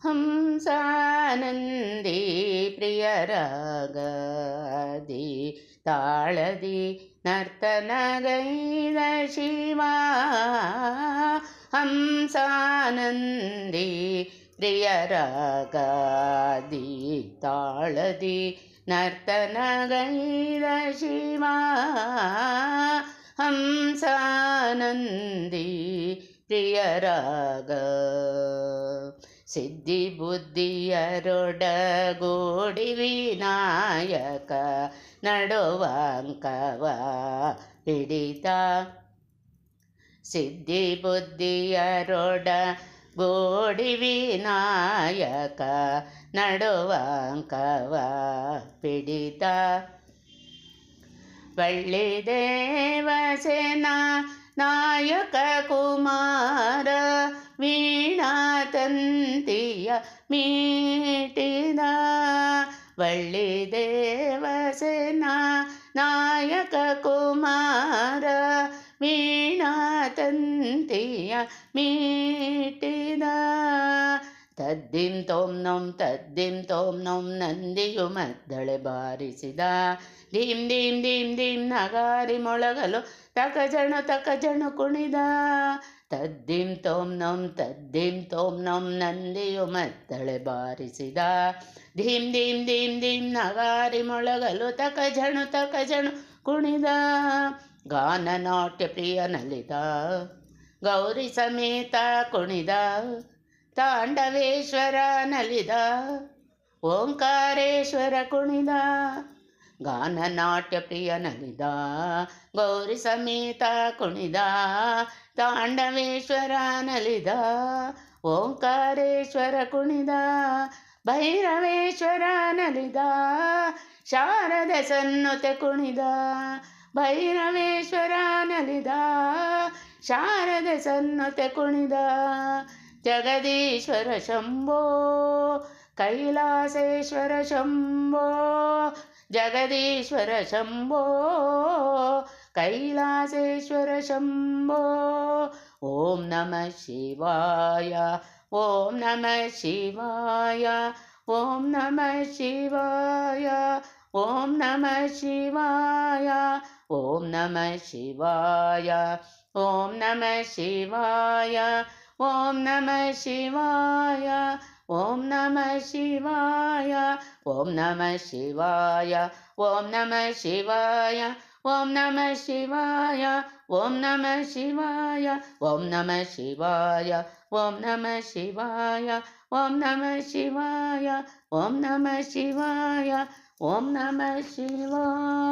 ಹಂಸಾನಂದಿ ಪ್ರಿಯರಾಗದಿ ತಾಳದಿ ನರ್ತನಗೈದ ಶಿವ. ಹಂಸಾನಂದಿ ಪ್ರಿಯರಾಗದಿ ತಾಳದಿ ನರ್ತನಗೈದ ಶಿವ. ಹಂಸಾನಂದಿ ಪ್ರಿಯರಾಗ ಸಿದ್ಧಿ ಬುದ್ಧಿಯರೊಡಗೂಡಿ ವಿನಾಯಕ ನಡುವಂಕವ ಹಿಡಿತ. ಸಿದ್ಧಿ ಬುದ್ಧಿಯರೊಡಗೂಡಿ ವಿನಾಯಕ ನಡುವಂಕವ ಹಿಡಿತ. ವಳ್ಳಿ ದೇವಸೇನಾ ನಾಯಕ ಕುಮಾರ ವೀಣಾ ತಂತಿಯ ಮೀಟಿದ. ವಳ್ಳಿ ದೇವಸೇನಾ ನಾಯಕ ಕುಮಾರ ವೀಣಾ ತಂತಿಯ ಮೀಟಿದ. ತದ್ದಿಂ ತೋಂ ನೊಂ ನಂದಿಯು ಮದ್ದಳೆ ಬಾರಿಸಿದ. ಧೀಂ ಧೀಂ ಧೀಂ ಧೀಂ ನಗಾರಿ ಮೊಳಗಲು ತಕಜಣು ಕುಣಿದ. ತದ್ದಿಂ ತೋಂ ನೊಂ ನಂದಿಯು ಮದ್ದಳೆ ಬಾರಿಸಿದ. ಧೀಂ ಧೀಂ ಧೀಂ ಧೀಂ ನಗಾರಿ ಮೊಳಗಲು ತಕಜಣು ಕುಣಿದ. ಗಾನ ನಾಟ್ಯ ಪ್ರಿಯ ನಲಿದ ಗೌರಿ ಸಮೇತ ಕುಣಿದ. ತಾಂಡವೇಶ್ವರ ನಲಿದ ಓಂಕಾರೇಶ್ವರ ಕುಣಿದ. ಗಾನ ನಾಟ್ಯ ಪ್ರಿಯ ನಲಿದ ಗೌರಿ ಸಮೇತ ಕುಣಿದ. ತಾಂಡವೇಶ್ವರ ನಲಿದ ಓಂಕಾರೇಶ್ವರ ಕುಣಿದ. ಭೈರವೇಶ್ವರ ನಲಿದ ಶಾರದೆ ಸನ್ನುತೆ ಕುಣಿದ. ಭೈರವೇಶ್ವರ ನಲಿದ ಶಾರದೆ ಸನ್ನುತೆ ಕುಣಿದ. ಜಗದೀಶ್ವರ ಶಂಭೋ ಕೈಲಾಸೇಶ್ವರ ಶಂಭೋ. ಜಗದೀಶ್ವರ ಶಂಭೋ ಕೈಲಾಸೇಶ್ವರ ಶಂಭೋ. ಓಂ ನಮಃ ಶಿವಾಯ ಓಂ ನಮಃ ಶಿವಾಯ ಓಂ ನಮಃ ಶಿವಾಯ ಓಂ ನಮಃ ಶಿವಾಯ ಓಂ ನಮಃ ಶಿವಾಯ ಓಂ ನಮಃ ಶಿವಾಯ ಓಂ ನಮಃ ಶಿವಾಯ ಓಂ ನಮಃ ಶಿವಾಯ ಓಂ ನಮಃ ಶಿವಾಯ ಓಂ ನಮಃ ಶಿವಾಯ ಓಂ ನಮಃ ಶಿವಾಯ ಓಂ ನಮಃ ಶಿವಾಯ ಓಂ ನಮಃ ಶಿವಾಯ ಓಂ ನಮಃ ಶಿವಾಯ ಓಂ ನಮಃ ಶಿವಾಯ ಓಂ ನಮಃ ಶಿವಾಯ ಓಂ ನಮಃ ಶಿವಾಯ.